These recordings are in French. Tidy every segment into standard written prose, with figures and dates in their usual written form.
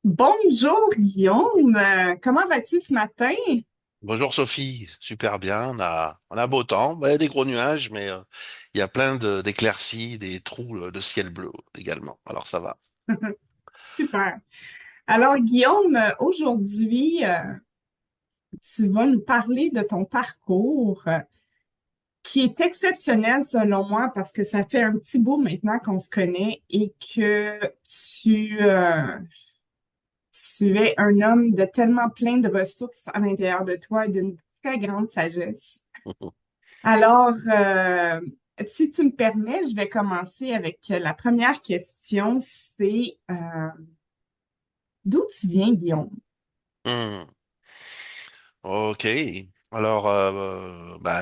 Bonjour Guillaume. Comment vas-tu ce matin? Bonjour Sophie, super bien. On a beau temps, bah, il y a des gros nuages, mais il y a plein d'éclaircies, des trous de ciel bleu également. Alors ça va. Super. Alors Guillaume, aujourd'hui, tu vas nous parler de ton parcours qui est exceptionnel selon moi parce que ça fait un petit bout maintenant qu'on se connaît et que tu es un homme de tellement plein de ressources à l'intérieur de toi et d'une très grande sagesse. Alors, si tu me permets, je vais commencer avec la première question, c'est d'où tu viens, Guillaume? Hmm. Ok. Alors,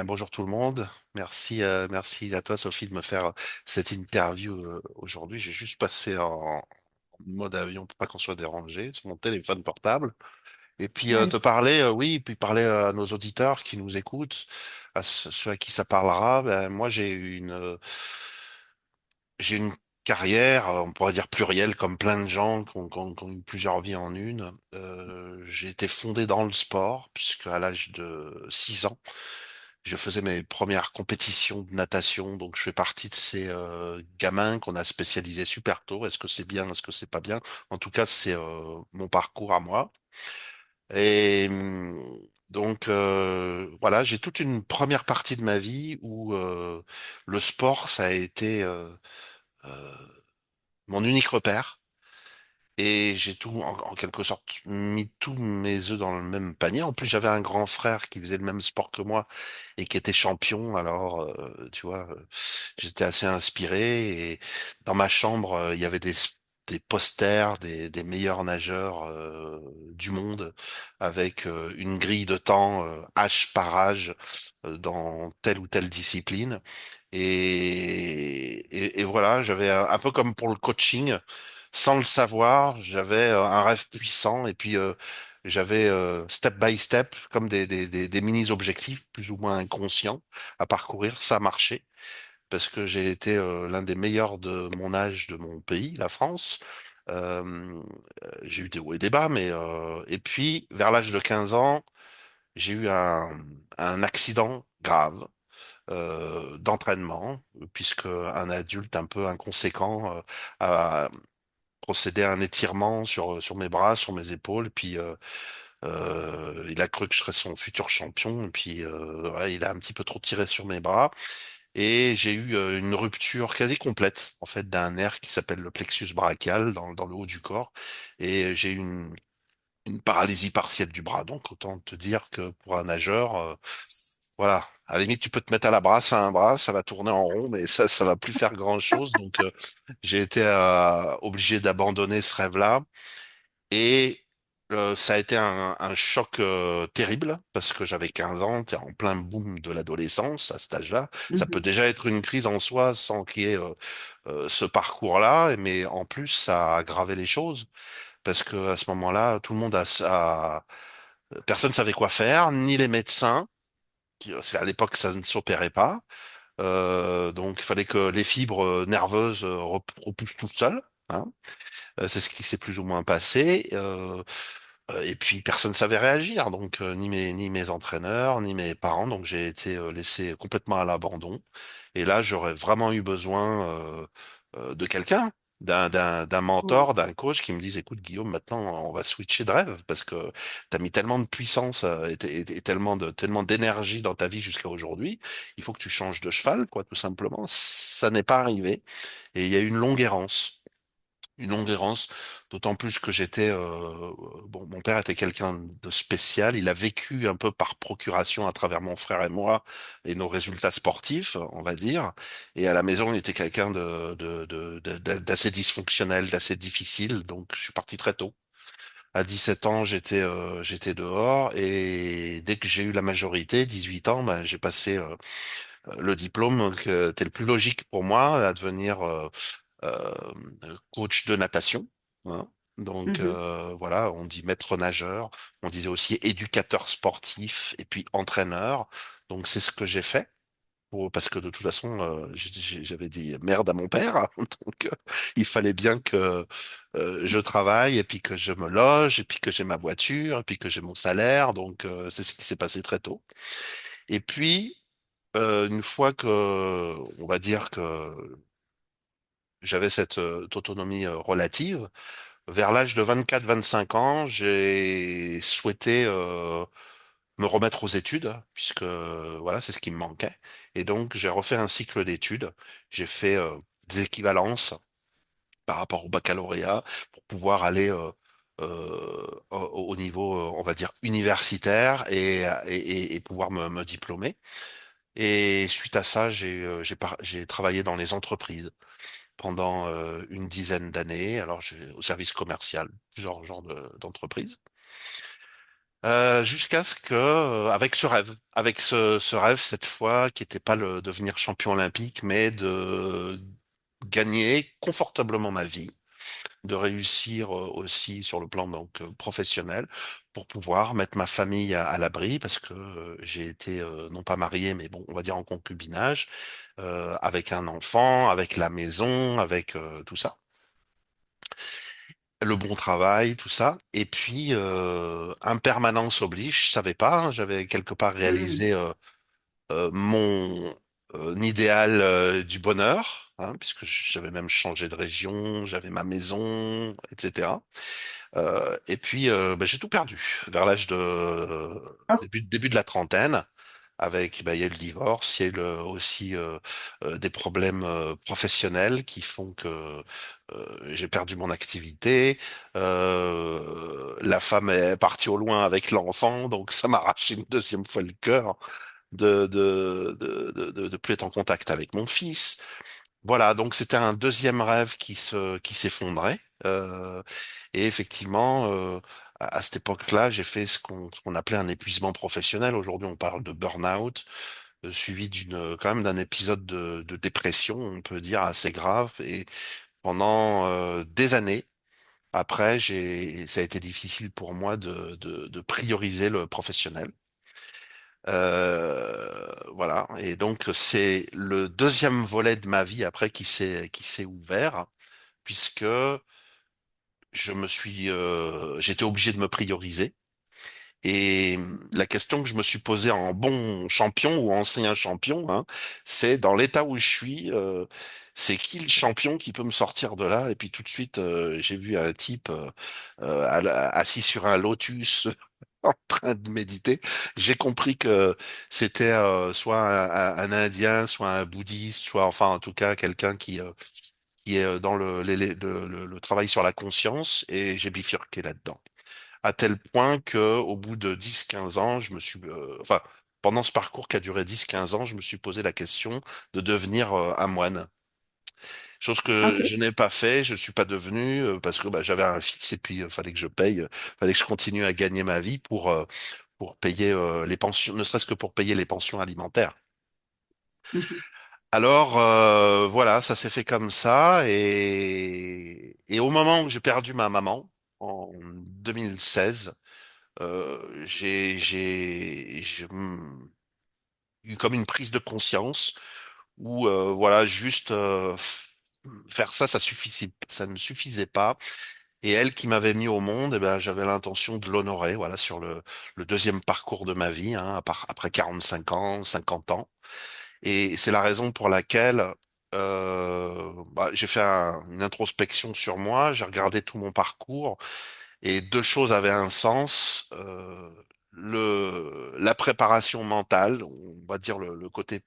bonjour tout le monde. Merci à toi Sophie de me faire cette interview aujourd'hui. J'ai juste passé en mode avion pour pas qu'on soit dérangé sur mon téléphone portable. Et puis te Magnifique. parler, oui, puis parler à nos auditeurs qui nous écoutent, à ceux à qui ça parlera. Ben, moi, j'ai une carrière, on pourrait dire plurielle, comme plein de gens qui ont eu plusieurs vies en une. J'ai été fondé dans le sport, puisque à l'âge de 6 ans, je faisais mes premières compétitions de natation. Donc, je fais partie de ces gamins qu'on a spécialisés super tôt. Est-ce que c'est bien, est-ce que c'est pas bien? En tout cas, c'est mon parcours à moi. Et donc voilà, j'ai toute une première partie de ma vie où le sport, ça a été euh, mon unique repère. Et j'ai tout, en quelque sorte, mis tous mes œufs dans le même panier. En plus, j'avais un grand frère qui faisait le même sport que moi et qui était champion. Alors, tu vois, j'étais assez inspiré. Et dans ma chambre, il y avait des posters des meilleurs nageurs du monde avec une grille de temps, âge par âge, dans telle ou telle discipline. Et voilà, j'avais un peu comme pour le coaching sans le savoir, j'avais un rêve puissant et puis j'avais step by step comme des mini-objectifs plus ou moins inconscients à parcourir. Ça marchait parce que j'ai été l'un des meilleurs de mon âge de mon pays, la France. J'ai eu des hauts et des bas, mais et puis vers l'âge de 15 ans, j'ai eu un accident grave d'entraînement, puisque un adulte un peu inconséquent a procédé à un étirement sur mes bras, sur mes épaules, puis il a cru que je serais son futur champion, et puis ouais, il a un petit peu trop tiré sur mes bras, et j'ai eu une rupture quasi complète, en fait, d'un nerf qui s'appelle le plexus brachial dans le haut du corps, et j'ai eu une paralysie partielle du bras. Donc autant te dire que pour un nageur, voilà, à la limite tu peux te mettre à la brasse à un bras, ça va tourner en rond, mais ça va plus faire grand-chose. Donc j'ai été obligé d'abandonner ce rêve-là. Et ça a été un choc terrible parce que j'avais 15 ans, t'es en plein boom de l'adolescence à cet âge-là. Ça peut Mhm. déjà être une crise en soi sans qu'il y ait ce parcours-là, mais en plus ça a aggravé les choses parce que à ce moment-là, tout le monde personne savait quoi faire, ni les médecins, parce qu'à l'époque ça ne s'opérait pas. Donc il fallait que les fibres nerveuses repoussent tout seules. Hein. C'est ce qui s'est plus ou moins passé. Et puis personne savait réagir, donc ni mes entraîneurs, ni mes parents. Donc j'ai été laissé complètement à l'abandon. Et là, j'aurais vraiment eu besoin de quelqu'un, d'un Ouais. mentor, d'un coach qui me dise, écoute Guillaume, maintenant on va switcher de rêve parce que tu as mis tellement de puissance et tellement d'énergie dans ta vie jusqu'à aujourd'hui. Il faut que tu changes de cheval, quoi, tout simplement. Ça n'est pas arrivé. Et il y a eu une longue errance, d'autant plus que bon, mon père était quelqu'un de spécial. Il a vécu un peu par procuration à travers mon frère et moi et nos résultats sportifs, on va dire. Et à la maison, il était quelqu'un d'assez dysfonctionnel, d'assez difficile. Donc, je suis parti très tôt. À 17 ans, j'étais dehors et dès que j'ai eu la majorité, 18 ans, ben, j'ai passé le diplôme qui était le plus logique pour moi à devenir euh, coach de natation. Hein. Donc Mhm. voilà, on dit maître nageur, on disait aussi éducateur sportif et puis entraîneur. Donc c'est ce que j'ai fait. parce que de toute façon, j'avais dit merde à mon père, donc il fallait bien que je travaille et puis que je me loge et puis que j'ai ma voiture et puis que j'ai mon salaire. Donc c'est ce qui s'est passé très tôt. Et puis une fois que, on va dire que j'avais cette autonomie relative, vers l'âge de 24-25 ans, j'ai souhaité me remettre aux études, puisque voilà, c'est ce qui me manquait. Et donc, j'ai refait un cycle d'études. J'ai fait des équivalences par rapport au baccalauréat pour pouvoir aller au niveau, on va dire, universitaire et pouvoir me diplômer. Et suite à ça, j'ai travaillé dans les entreprises pendant une dizaine d'années. Alors, au service commercial, plusieurs genres d'entreprises. Jusqu'à ce que, avec ce rêve, ce rêve cette fois qui n'était pas le devenir champion olympique, mais de gagner confortablement ma vie, de réussir aussi sur le plan donc professionnel, pour pouvoir mettre ma famille à l'abri, parce que j'ai été non pas marié, mais bon, on va dire en concubinage, avec un enfant, avec la maison, avec tout ça, le bon travail, tout ça. Et puis, impermanence oblige, je savais pas, hein, j'avais quelque part Hmm. réalisé mon idéal du bonheur, hein, puisque j'avais même changé de région, j'avais ma maison, etc. Et puis, ben, j'ai tout perdu vers l'âge de Ah, début de la trentaine. Avec, ben, il y a eu le divorce, il y a eu aussi des problèmes professionnels qui font que j'ai perdu mon activité. La femme est partie au loin avec l'enfant, donc ça m'a arraché une deuxième fois le cœur de plus être en contact avec mon fils. Voilà, donc c'était un deuxième rêve qui s'effondrait. Et effectivement, à cette époque-là, j'ai fait ce qu'on appelait un épuisement professionnel. Aujourd'hui, on parle de burn-out, suivi quand même d'un épisode de dépression, on peut dire assez grave. Et pendant des années, après, ça a été difficile pour moi de prioriser le professionnel. Voilà. Et donc, c'est le deuxième volet de ma vie après qui s'est ouvert, puisque j'étais obligé de me prioriser. Et la question que je me suis posée en bon champion ou ancien champion, hein, c'est dans l'état où je suis, c'est qui le champion qui peut me sortir de là? Et puis tout de suite, j'ai vu un type assis sur un lotus en train de méditer. J'ai compris que c'était soit un Indien, soit un bouddhiste, soit enfin en tout cas quelqu'un qui est dans le travail sur la conscience, et j'ai bifurqué là-dedans à tel point que au bout de 10-15 ans, enfin, pendant ce parcours qui a duré 10-15 ans, je me suis posé la question de devenir un moine. Chose que OK. je n'ai pas fait, je suis pas devenu parce que bah, j'avais un fils et puis fallait que je paye, fallait que je continue à gagner ma vie pour payer les pensions, ne serait-ce que pour payer les pensions alimentaires. Mhm. Alors voilà, ça s'est fait comme ça et au moment où j'ai perdu ma maman en 2016. J'ai eu comme une prise de conscience où voilà juste faire ça, ça ne suffisait pas. Et elle qui m'avait mis au monde, eh ben j'avais l'intention de l'honorer. Voilà sur le deuxième parcours de ma vie, hein, après 45 ans, 50 ans. Et c'est la raison pour laquelle bah, j'ai fait une introspection sur moi. J'ai regardé tout mon parcours. Et deux choses avaient un sens. La préparation mentale, on va dire le côté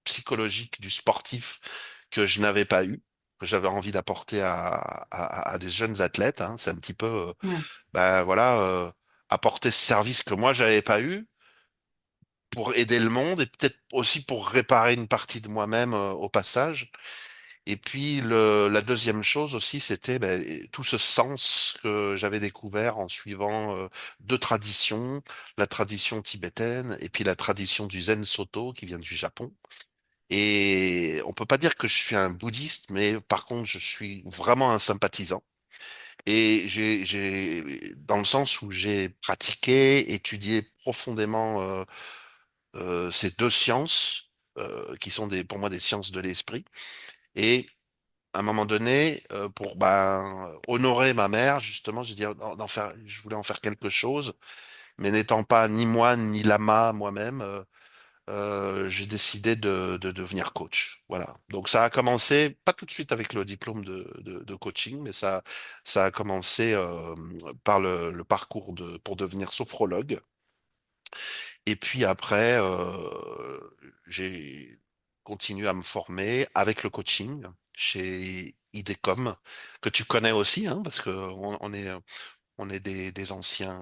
psychologique du sportif que je n'avais pas eu, que j'avais envie d'apporter à des jeunes athlètes, hein. C'est un petit peu, Ouais. ben voilà, apporter ce service que moi j'avais pas eu pour aider le monde et peut-être aussi pour réparer une partie de moi-même au passage. Et puis la deuxième chose aussi, c'était ben, tout ce sens que j'avais découvert en suivant deux traditions, la tradition tibétaine et puis la tradition du Zen Soto qui vient du Japon. Et on peut pas dire que je suis un bouddhiste, mais par contre, je suis vraiment un sympathisant. Et dans le sens où j'ai pratiqué, étudié profondément ces deux sciences qui sont pour moi des sciences de l'esprit. Et à un moment donné, pour honorer ma mère, justement, j'ai dit je voulais en faire quelque chose, mais n'étant pas ni moine ni lama moi-même, j'ai décidé de devenir coach. Voilà. Donc ça a commencé, pas tout de suite avec le diplôme de coaching, mais ça a commencé par le parcours pour devenir sophrologue. Et puis après, j'ai continué à me former avec le coaching chez IDECOM, que tu connais aussi, hein, parce que on est des anciens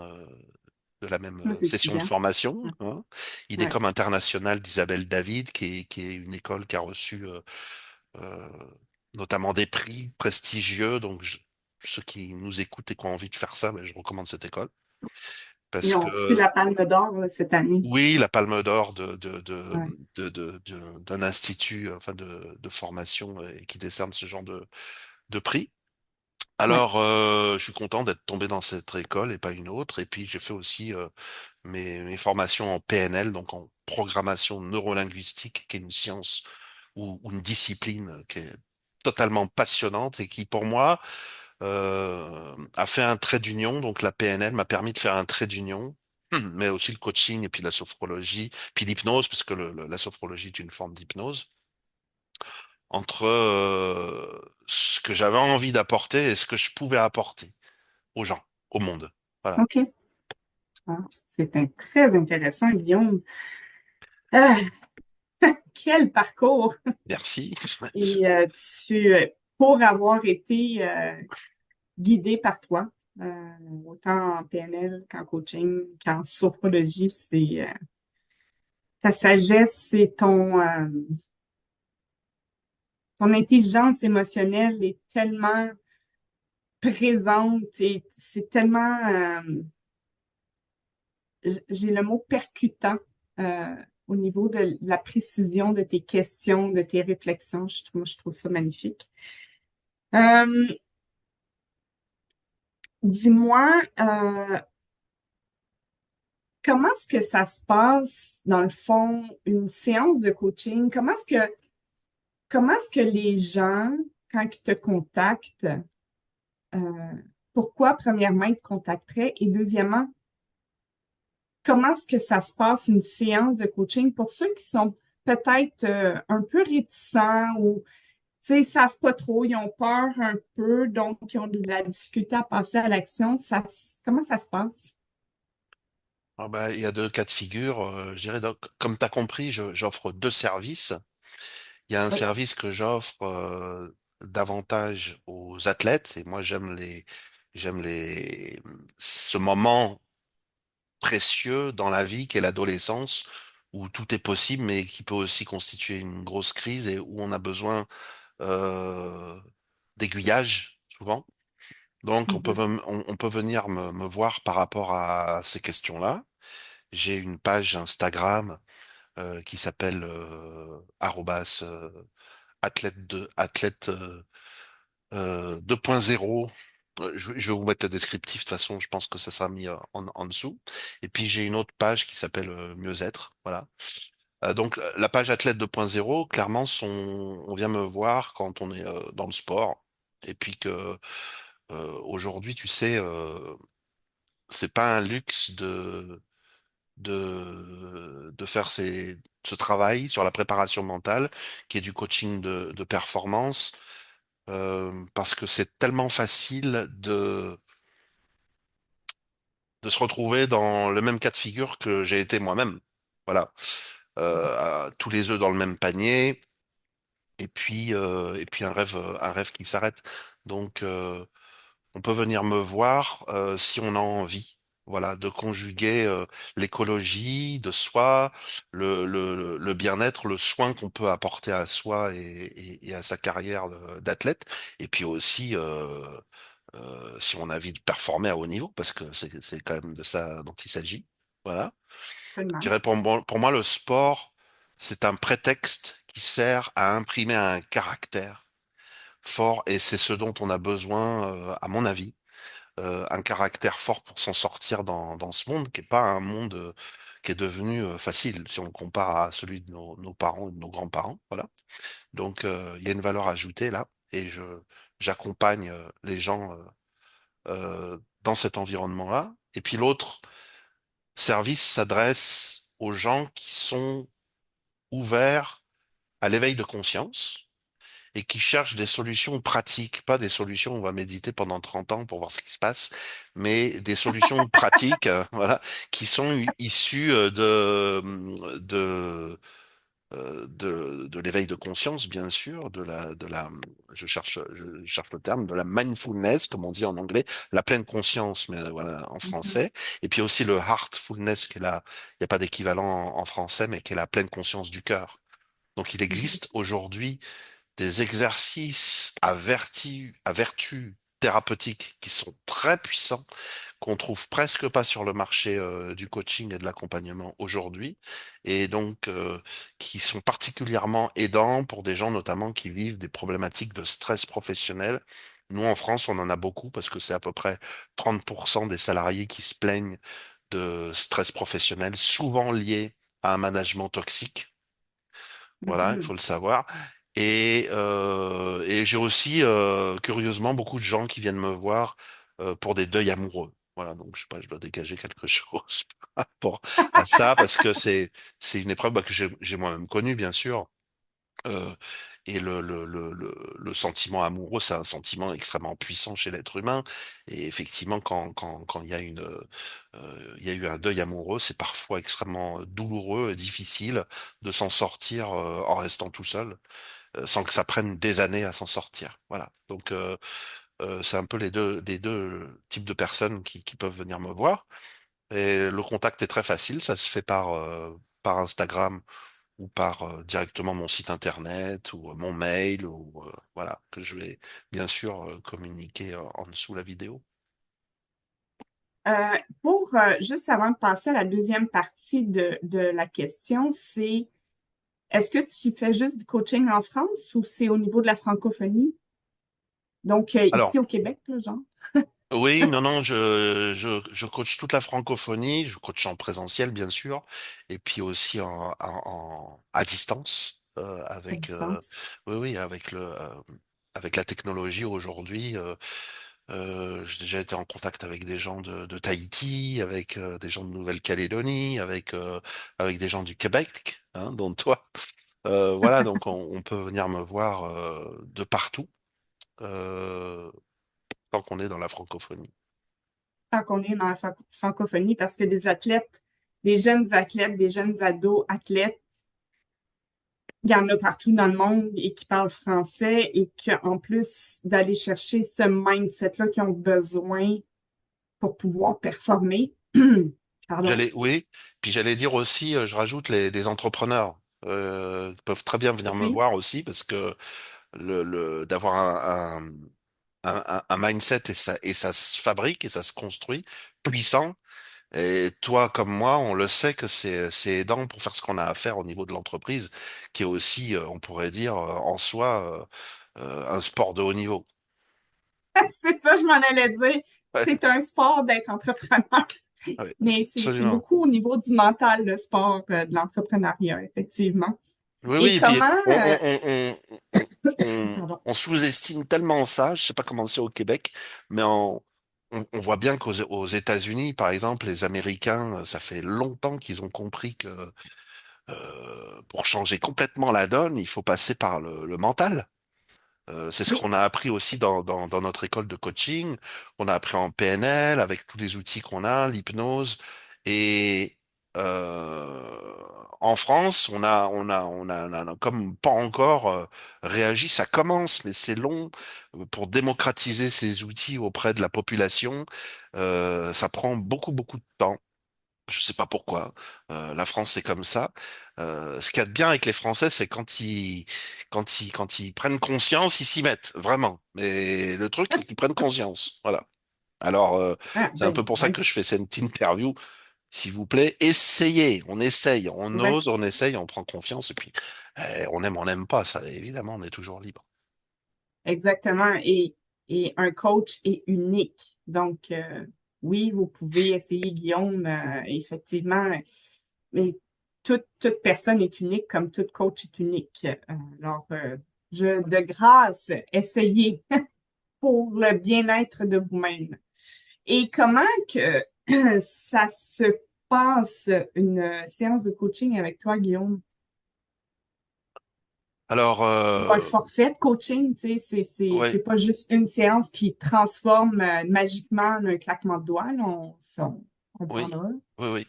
de la même Nos session de étudiants. formation. Ouais. Hein. Ouais. IDECOM International d'Isabelle David, qui est une école qui a reçu euh, notamment des prix prestigieux. Donc, ceux qui nous écoutent et qui ont envie de faire ça, ben, je recommande cette école. Ils Parce ont reçu que la Palme d'Or là, cette année. oui, la Palme d'Or Ouais. d'un institut, enfin de formation qui décerne ce genre de prix. Ouais. Alors, je suis content d'être tombé dans cette école et pas une autre. Et puis, j'ai fait aussi mes formations en PNL, donc en programmation neurolinguistique, qui est une science ou une discipline qui est totalement passionnante et qui, pour moi, a fait un trait d'union. Donc, la PNL m'a permis de faire un trait d'union, mais aussi le coaching et puis la sophrologie, puis l'hypnose, parce que la sophrologie est une forme d'hypnose, entre ce que j'avais envie d'apporter et ce que je pouvais apporter aux gens, au monde. Voilà. OK. Ah, c'est très intéressant, Guillaume. Ah, quel parcours! Merci. Et pour avoir été guidé par toi, autant en PNL qu'en coaching, qu'en sophrologie, ta sagesse et ton intelligence émotionnelle est tellement présente et c'est tellement, j'ai le mot percutant euh, au niveau de la précision de tes questions, de tes réflexions. Moi, je trouve ça magnifique. Euh, dis-moi, comment est-ce que ça se passe, dans le fond, une séance de coaching? Comment est-ce que les gens, quand ils te contactent, euh, pourquoi, premièrement, ils te contacteraient? Et deuxièmement, comment est-ce que ça se passe, une séance de coaching pour ceux qui sont peut-être un peu réticents ou, tu sais, ils savent pas trop, ils ont peur un peu, donc ils ont de la difficulté à passer à l'action. Comment ça se passe? Ah bah, il y a deux cas de figure. Je dirais donc, comme tu as compris, j'offre deux services. Il y a un Oui. service que j'offre davantage aux athlètes, et moi j'aime ce moment précieux dans la vie qu'est l'adolescence, où tout est possible, mais qui peut aussi constituer une grosse crise et où on a besoin euh, d'aiguillage souvent. Donc Mhm. on peut venir me voir par rapport à ces questions-là. J'ai une page Instagram qui s'appelle arrobas, athlète 2.0. Je vais vous mettre le descriptif, de toute façon, je pense que ça sera mis en dessous. Et puis j'ai une autre page qui s'appelle Mieux-être. Voilà. Donc la page athlète 2.0, clairement, on vient me voir quand on est dans le sport. Et puis que aujourd'hui, tu sais, c'est pas un luxe de faire ce travail sur la préparation mentale, qui est du coaching de performance, parce que c'est tellement facile de se retrouver dans le même cas de figure que j'ai été moi-même. Voilà. Tous les œufs dans le même panier, et puis un rêve qui s'arrête. Donc, on peut venir me voir si on a envie. Voilà, de conjuguer l'écologie de soi, le bien-être, le soin qu'on peut apporter à soi et à sa carrière d'athlète, et puis aussi si on a envie de performer à haut niveau, parce que c'est quand même de ça dont il s'agit. Voilà. Je Absolument. dirais pour moi, le sport, c'est un prétexte qui sert à imprimer un caractère fort, et c'est ce dont on a besoin, à mon avis, un caractère fort pour s'en sortir dans ce monde qui est pas un monde qui est devenu facile si on compare à celui de nos parents et de nos grands-parents. Voilà. Donc il y a une valeur ajoutée là et j'accompagne les gens dans cet environnement-là. Et puis l'autre service s'adresse aux gens qui sont ouverts à l'éveil de conscience et qui cherchent des solutions pratiques, pas des solutions on va méditer pendant 30 ans pour voir ce qui se passe, mais des solutions pratiques, voilà, qui sont issues de l'éveil de conscience, bien sûr, je cherche le terme, de la mindfulness, comme on dit en anglais, la pleine conscience, mais voilà, en Mhm. français. Et puis aussi le heartfulness, qui est là, il n'y a pas d'équivalent en français, mais qui est la pleine conscience du cœur. Donc il Mhm. existe aujourd'hui des exercices à vertu thérapeutique qui sont très puissants, qu'on trouve presque pas sur le marché du coaching et de l'accompagnement aujourd'hui, et donc qui sont particulièrement aidants pour des gens notamment qui vivent des problématiques de stress professionnel. Nous, en France, on en a beaucoup parce que c'est à peu près 30% des salariés qui se plaignent de stress professionnel, souvent lié à un management toxique. Voilà, il faut Mhm. le savoir. Et j'ai aussi, curieusement, beaucoup de gens qui viennent me voir pour des deuils amoureux. Voilà, donc je sais pas, je dois dégager quelque chose par rapport à ça parce que c'est une épreuve bah, que j'ai moi-même connue, bien sûr. Euh, et le sentiment amoureux, c'est un sentiment extrêmement puissant chez l'être humain. Et effectivement, quand il y a eu un deuil amoureux, c'est parfois extrêmement douloureux et difficile de s'en sortir en restant tout seul, sans que ça prenne des années à s'en sortir. Voilà. Donc, c'est un peu les deux types de personnes qui peuvent venir me voir. Et le contact est très facile, ça se fait par Instagram ou par directement mon site internet ou mon mail ou voilà que je vais bien sûr communiquer en dessous la vidéo. Pour juste avant de passer à la deuxième partie de la question, c'est est-ce que tu fais juste du coaching en France ou c'est au niveau de la francophonie? Donc, Alors ici au Québec, là, genre. oui, non, non, je coach toute la francophonie, je coach en présentiel bien sûr, et puis aussi à distance À avec distance. oui oui avec la technologie aujourd'hui. J'ai déjà été en contact avec des gens de Tahiti, avec des gens de Nouvelle-Calédonie, avec des gens du Québec, hein, dont toi. Voilà, donc on peut venir me voir de partout tant qu'on est dans la francophonie. Tant qu'on est dans la francophonie, parce que des athlètes, des jeunes athlètes, des jeunes ados athlètes, il y en a partout dans le monde et qui parlent français et qu'en plus d'aller chercher ce mindset-là qu'ils ont besoin pour pouvoir performer, pardon, Oui, puis j'allais dire aussi, je rajoute des entrepreneurs qui peuvent très bien venir me aussi. voir aussi parce que d'avoir un mindset et ça se fabrique et ça se construit puissant. Et toi comme moi, on le sait que c'est aidant pour faire ce qu'on a à faire au niveau de l'entreprise, qui est aussi, on pourrait dire, en soi, un sport de haut niveau. C'est ça, je m'en allais dire. Ouais, C'est un sport d'être entrepreneur, ouais, mais c'est absolument. beaucoup au niveau du mental, le sport de l'entrepreneuriat, effectivement. Oui, Et oui, et puis comment, pardon, on sous-estime tellement ça, je sais pas comment c'est au Québec, mais on voit bien aux États-Unis, par exemple, les Américains, ça fait longtemps qu'ils ont compris que pour changer complètement la donne, il faut passer par le mental. C'est ce oui, qu'on a appris aussi dans notre école de coaching, qu'on a appris en PNL, avec tous les outils qu'on a, l'hypnose. Et en France, on a comme pas encore réagi. Ça commence, mais c'est long pour démocratiser ces outils auprès de la population. Ça prend beaucoup, beaucoup de temps. Je sais pas pourquoi. La France, c'est comme ça. Ce qu'il y a de bien avec les Français, c'est quand ils prennent conscience, ils s'y mettent, vraiment. Mais le truc, c'est qu'ils prennent conscience. Voilà. Alors, ah, c'est un peu ben, pour ça oui, que je fais cette interview. S'il vous plaît, essayez. On essaye, on oui, ose, on essaye, on prend confiance. Et puis, on n'aime pas. Ça, évidemment, on est toujours libre. exactement. Et et un coach est unique. Donc, oui, vous pouvez essayer, Guillaume, effectivement, mais toute personne est unique comme tout coach est unique. Alors, de grâce, essayez pour le bien-être de vous-même. Et comment que ça se passe une séance de coaching avec toi, Guillaume? Alors, Un forfait de coaching, tu sais, c'est ouais, pas juste une séance qui transforme magiquement en un claquement de doigts, là, on oui, comprendra. oui.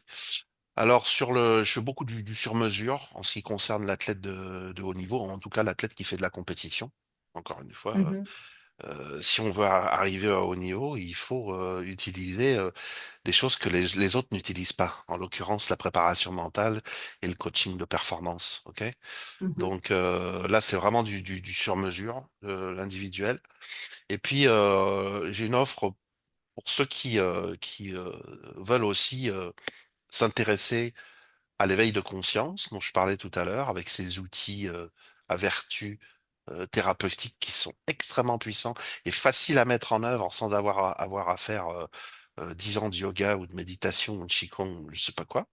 Alors je fais beaucoup du sur-mesure en ce qui concerne l'athlète de haut niveau, en tout cas l'athlète qui fait de la compétition. Encore une fois, Mhm, si on veut arriver à haut niveau, il faut utiliser des choses que les autres n'utilisent pas. En l'occurrence, la préparation mentale et le coaching de performance. Ok? mhm, Donc là, c'est vraiment du sur-mesure, l'individuel. Et puis j'ai une offre pour ceux qui veulent aussi s'intéresser à l'éveil de conscience dont je parlais tout à l'heure, avec ces outils à vertu thérapeutiques qui sont extrêmement puissants et faciles à mettre en œuvre sans avoir à faire 10 ans de yoga ou de méditation ou de qigong, ou je sais pas quoi,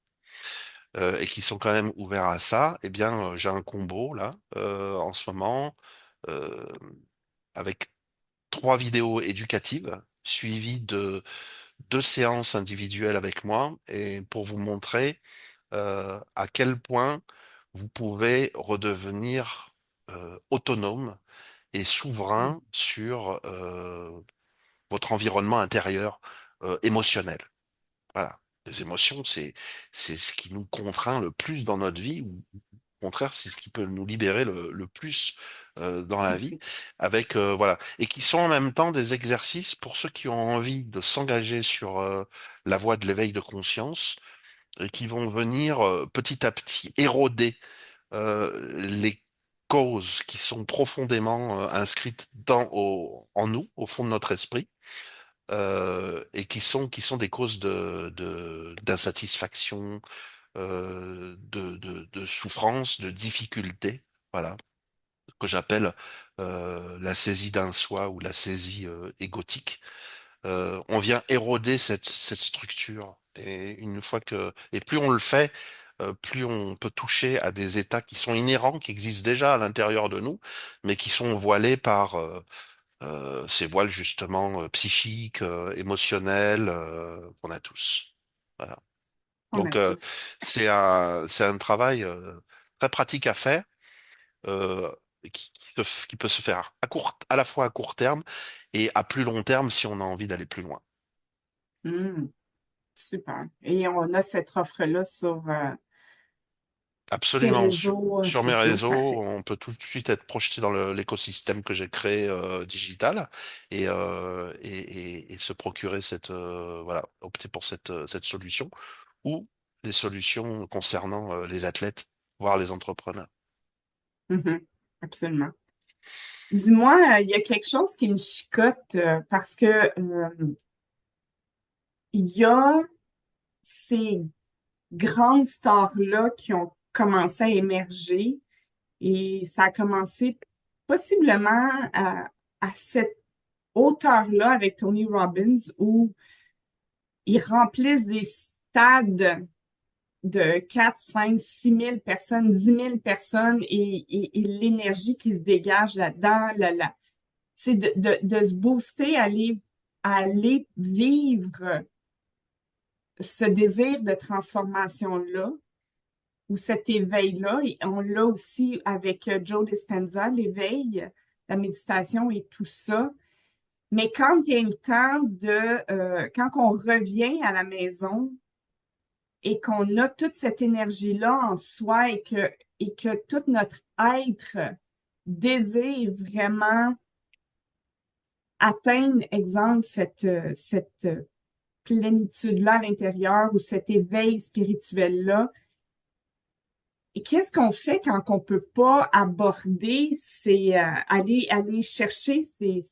et qui sont quand même ouverts à ça. Eh bien, j'ai un combo là en ce moment euh, avec 3 vidéos éducatives suivies de 2 séances individuelles avec moi et pour vous montrer à quel point vous pouvez redevenir autonome et souverain sur votre environnement intérieur émotionnel. Voilà. Les émotions, c'est ce qui nous contraint le plus dans notre vie, ou au contraire, c'est ce qui peut nous libérer le plus dans la vie, aussi. avec voilà, et qui sont en même temps des exercices pour ceux qui ont envie de s'engager sur la voie de l'éveil de conscience et qui vont venir petit à petit éroder les causes qui sont profondément inscrites en nous, au fond de notre esprit, et qui sont des causes d'insatisfaction, de souffrance, de difficulté, voilà, que j'appelle la saisie d'un soi ou la saisie égotique. On vient éroder cette structure. Et une fois et plus on le fait, plus on peut toucher à des états qui sont inhérents, qui existent déjà à l'intérieur de nous, mais qui sont voilés par ces voiles justement psychiques, émotionnels qu'on a tous. Voilà. On a Donc tous. c'est un travail très pratique à faire. euh, qui peut se faire à la fois à court terme et à plus long terme si on a envie d'aller plus loin. Hmm, super. Et on a cette offre-là sur tes Absolument. réseaux Sur mes sociaux. réseaux, Parfait. on peut tout de suite être projeté dans l'écosystème que j'ai créé digital et se procurer voilà, opter pour cette solution ou les solutions concernant les athlètes, voire les entrepreneurs. Mhm, absolument. Dis-moi, il y a quelque chose qui me chicote parce que il y a ces grandes stars-là qui ont commencé à émerger et ça a commencé possiblement à cette hauteur-là avec Tony Robbins où ils remplissent des stades de 4, 5, 6 000 personnes, 10 000 personnes et l'énergie qui se dégage là-dedans, c'est de se booster, à aller vivre ce désir de transformation-là ou cet éveil-là. Et on l'a aussi avec Joe Dispenza, l'éveil, la méditation et tout ça. Mais quand il y a le temps quand on revient à la maison et qu'on a toute cette énergie-là en soi et que tout notre être désire vraiment atteindre, exemple, cette plénitude-là à l'intérieur ou cet éveil spirituel-là. Et qu'est-ce qu'on fait quand on peut pas aborder aller chercher ces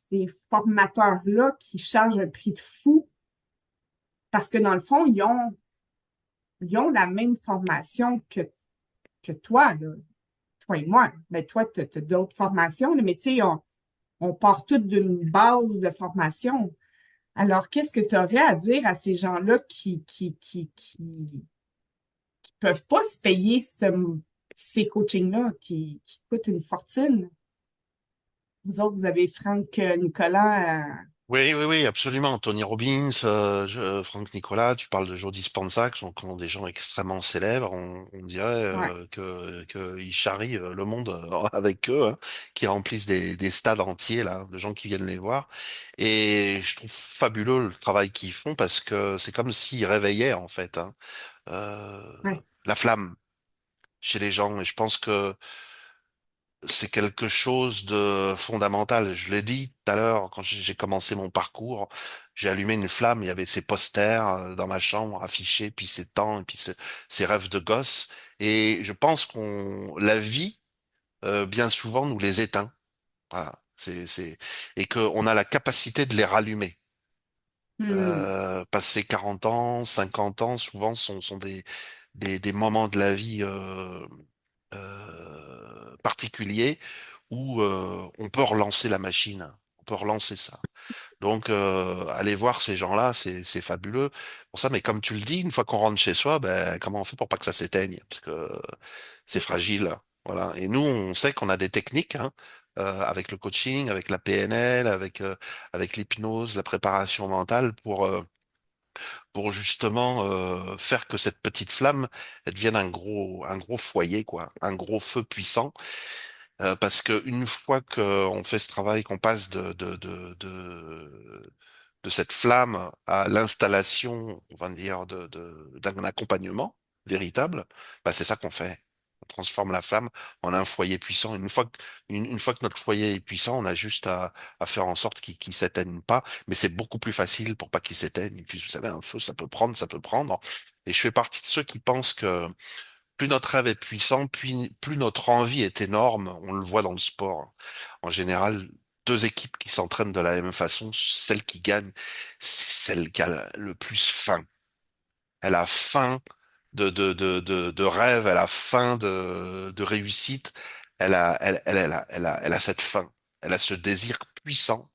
formateurs-là qui chargent un prix de fou? Parce que dans le fond, ils ont la même formation que toi, là, toi et moi. Ben, toi, tu as d'autres formations, là, mais tu sais, on part toutes d'une base de formation. Alors, qu'est-ce que tu aurais à dire à ces gens-là qui peuvent pas se payer ces coachings-là qui coûtent une fortune? Vous autres, vous avez Franck Nicolas. Oui, oui, oui, absolument. Tony Robbins, Franck Nicolas, tu parles de Joe Dispenza, qui sont des gens extrêmement célèbres. On dirait Ouais, que ils charrient le monde avec eux, hein, qui remplissent des stades entiers là, de gens qui viennent les voir. Et je trouve fabuleux le travail qu'ils font parce que c'est comme s'ils réveillaient en fait, hein, ouais. la flamme chez les gens. Et je pense que c'est quelque chose de fondamental. Je l'ai dit tout à l'heure, quand j'ai commencé mon parcours, j'ai allumé une flamme, il y avait ces posters dans ma chambre affichés, puis ces temps, et puis ces rêves de gosse. Et je pense la vie, bien souvent, nous les éteint. Voilà. Et qu'on a la capacité de les rallumer. Hmm. Passer 40 ans, 50 ans, souvent sont des moments de la vie particuliers où on peut relancer la machine, on peut relancer ça. Donc, aller voir ces gens-là, c'est fabuleux pour ça. Mais comme tu le dis, une fois qu'on rentre chez soi, ben, comment on fait pour pas que ça s'éteigne? Parce que c'est C'est ça. fragile. Voilà. Et nous, on sait qu'on a des techniques, hein, avec le coaching, avec la PNL, avec l'hypnose, la préparation mentale pour justement faire que cette petite flamme elle devienne un gros foyer, quoi, un gros feu puissant. Parce que une fois qu'on fait ce travail, qu'on passe de cette flamme à l'installation, on va dire, d'un accompagnement véritable, bah, c'est ça qu'on fait. On transforme la flamme en un foyer puissant. Une fois que notre foyer est puissant, on a juste à faire en sorte qu'il s'éteigne pas. Mais c'est beaucoup plus facile pour pas qu'il s'éteigne. Et puis, vous savez, un feu, ça peut prendre, ça peut prendre. Et je fais partie de ceux qui pensent que plus notre rêve est puissant, plus notre envie est énorme. On le voit dans le sport. En général, deux équipes qui s'entraînent de la même façon, celle qui gagne, c'est celle qui a le plus faim. Elle a faim de rêve, elle a faim de réussite. Elle a cette faim. Elle a ce désir puissant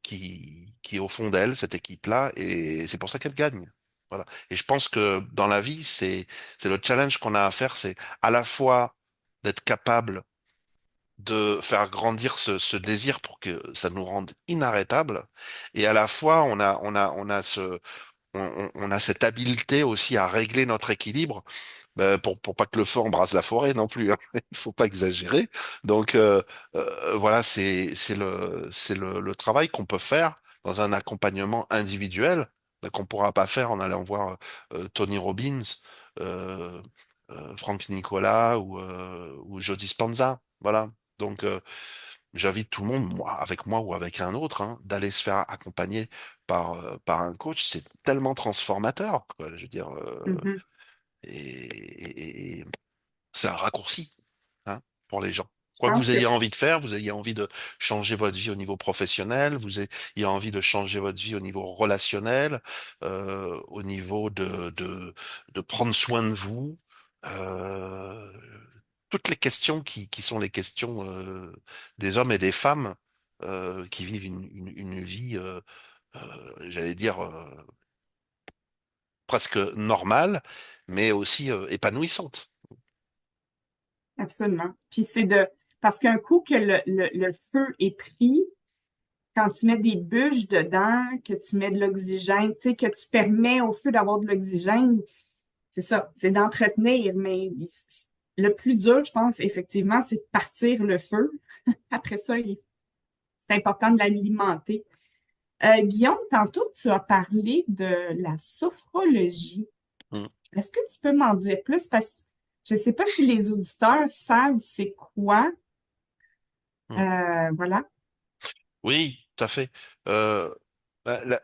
qui est au fond d'elle, cette équipe-là, et c'est pour ça qu'elle gagne. Voilà. Et je pense que dans la vie, c'est le challenge qu'on a à faire, c'est à la fois d'être capable de faire grandir ce désir pour que ça nous rende inarrêtables, et à la fois on a cette habileté aussi à régler notre équilibre pour pas que le feu embrase la forêt non plus, hein. Il faut pas exagérer. Donc voilà, le travail qu'on peut faire dans un accompagnement individuel qu'on pourra pas faire en allant voir Tony Robbins, euh, Franck Nicolas ou Joe Dispenza. Voilà. Donc j'invite tout le monde, moi, avec moi ou avec un autre, hein, d'aller se faire accompagner par un coach. C'est tellement transformateur, quoi. Je veux dire, Mhm. et c'est un raccourci, hein, pour les gens. Je Quoi que pense vous que ayez envie de faire, vous ayez envie de changer votre vie au niveau professionnel, vous ayez envie de changer votre vie au niveau relationnel, au niveau de prendre soin de vous, euh, toutes les questions qui sont les questions des hommes et des femmes qui vivent une vie, j'allais dire, presque normale, mais aussi épanouissante. absolument. Puis parce qu'un coup que le feu est pris, quand tu mets des bûches dedans, que tu mets de l'oxygène, tu sais, que tu permets au feu d'avoir de l'oxygène, c'est ça, c'est d'entretenir. Mais le plus dur, je pense, effectivement, c'est de partir le feu. Après ça, c'est important de l'alimenter. Guillaume, tantôt, tu as parlé de la sophrologie. Mm, Est-ce que tu peux m'en dire plus? Parce que je ne sais pas si les auditeurs savent c'est quoi. mm. Voilà. Oui, tout à fait. Euh,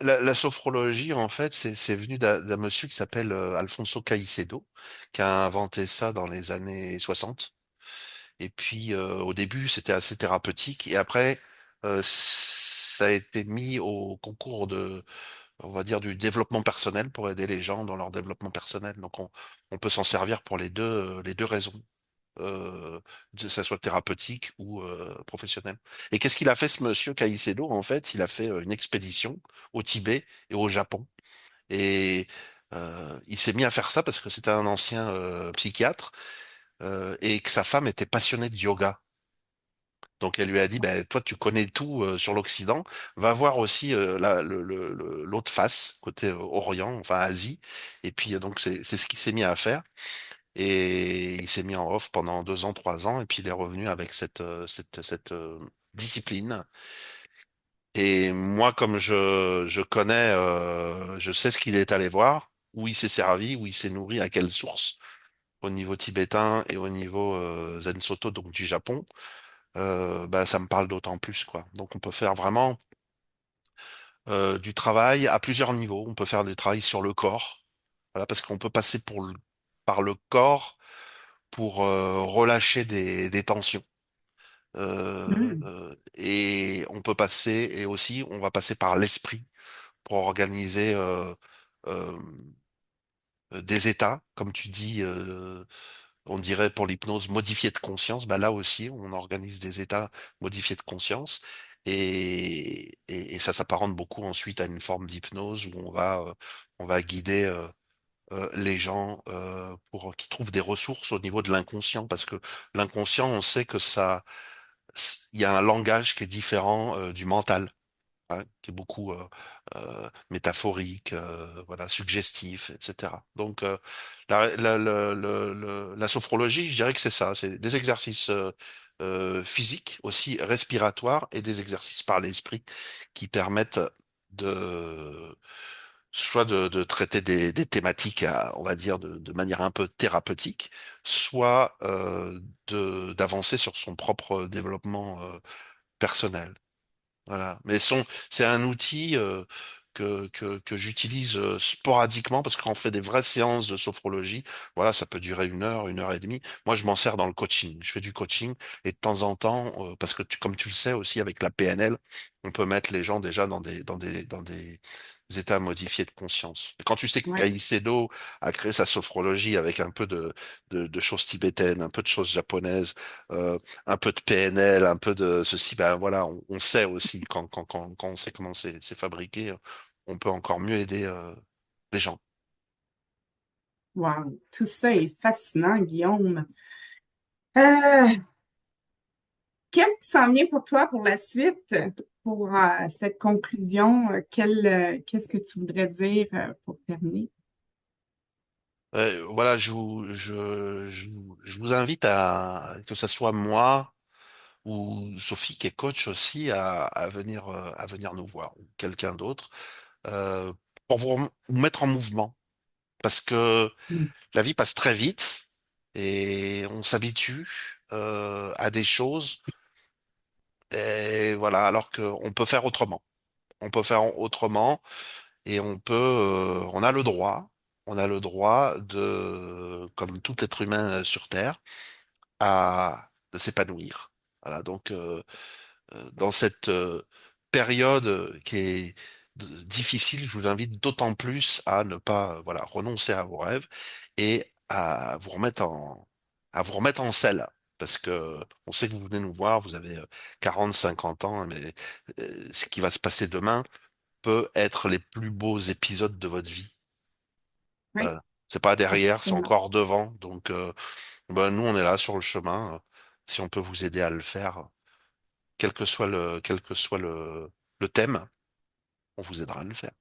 la sophrologie, en fait, c'est venu d'un monsieur qui s'appelle Alfonso Caicedo, qui a inventé ça dans les années 60. Et puis, au début, c'était assez thérapeutique. Et après, ça a été mis au concours on va dire, du développement personnel pour aider les gens dans leur développement personnel. Donc, on peut s'en servir pour les deux raisons. que ça soit thérapeutique ou professionnel. Et qu'est-ce qu'il a fait, ce monsieur Caicedo? En fait, il a fait une expédition au Tibet et au Japon. Et il s'est mis à faire ça parce que c'était un ancien psychiatre et que sa femme était passionnée de yoga. Donc elle lui a dit, ben, toi tu connais tout sur l'Occident, va voir aussi l'autre face, côté Orient, enfin Asie. Et puis donc c'est ce qu'il s'est mis à faire. Et il s'est mis en off pendant 2 ans, 3 ans, et puis il est revenu avec cette discipline. Et moi, comme je connais, je sais ce qu'il est allé voir, où il s'est servi, où il s'est nourri, à quelle source, au niveau tibétain et au niveau Zen Soto, donc du Japon, bah, ça me parle d'autant plus, quoi. Donc on peut faire vraiment du travail à plusieurs niveaux. On peut faire du travail sur le corps, voilà, parce qu'on peut passer par le corps pour relâcher des tensions. Hmm. Et on peut passer, et aussi on va passer par l'esprit pour organiser euh, des états, comme tu dis, on dirait pour l'hypnose modifiée de conscience. Bah là aussi, on organise des états modifiés de conscience. Et ça s'apparente beaucoup ensuite à une forme d'hypnose où on va guider les gens pour qu'ils trouvent des ressources au niveau de l'inconscient, parce que l'inconscient, on sait que ça, il y a un langage qui est différent du mental, hein, qui est beaucoup métaphorique, voilà, suggestif, etc. Donc la sophrologie, je dirais que c'est ça, c'est des exercices physiques, aussi respiratoires, et des exercices par l'esprit qui permettent de soit de traiter des thématiques, on va dire, de manière un peu thérapeutique, soit d'avancer sur son propre développement personnel. Voilà. Mais c'est un outil que j'utilise sporadiquement parce que quand on fait des vraies séances de sophrologie, voilà, ça peut durer 1 heure, 1 heure et demie. Moi, je m'en sers dans le coaching. Je fais du coaching et de temps en temps, parce que comme tu le sais aussi avec la PNL, on peut mettre les gens déjà dans des états modifiés de conscience. Et quand tu sais que Ouais. Caicedo a créé sa sophrologie avec un peu de choses tibétaines, un peu de choses japonaises, un peu de PNL, un peu de ceci, ben voilà, on sait aussi quand on sait comment c'est fabriqué, on peut encore mieux aider les gens. Wow. Tout ça est fascinant, Guillaume. Euh, Qu'est-ce qui s'en vient pour toi pour la suite, pour cette conclusion? Qu'est-ce que tu voudrais dire pour terminer? Voilà, je vous invite à que ce soit moi ou Sophie qui est coach aussi à venir nous voir ou quelqu'un d'autre euh, pour vous mettre en mouvement parce que Mm. la vie passe très vite et on s'habitue à des choses. Et voilà, alors qu'on peut faire autrement. On peut faire autrement et on a le droit de, comme tout être humain sur Terre, de s'épanouir. Voilà, donc dans cette période qui est difficile, je vous invite d'autant plus à ne pas, voilà, renoncer à vos rêves et à vous remettre en selle. Parce que on sait que vous venez nous voir, vous avez 40, 50 ans, mais ce qui va se passer demain peut être les plus beaux épisodes de votre vie. Oui, C'est pas derrière, c'est absolument. encore devant. Donc, ben, nous, on est là sur le chemin. Si on peut vous aider à le faire, quel que soit le thème, on vous aidera à le faire.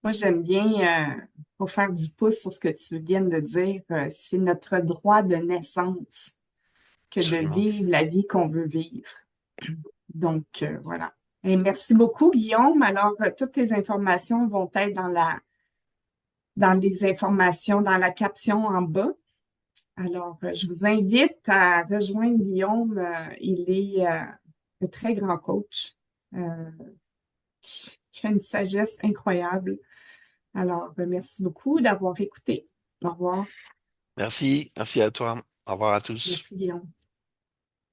Moi, j'aime bien, pour faire du pouce sur ce que tu viens de dire, c'est notre droit de naissance que de Absolument. vivre la vie qu'on veut vivre. Donc, voilà. Et merci beaucoup, Guillaume. Alors, toutes tes informations vont être dans les informations, dans la caption en bas. Alors, je vous invite à rejoindre Guillaume. Il est un très grand coach euh, qui a une sagesse incroyable. Alors, merci beaucoup d'avoir écouté. Au revoir. Merci, merci à toi. Au revoir à tous. Merci, Guillaume.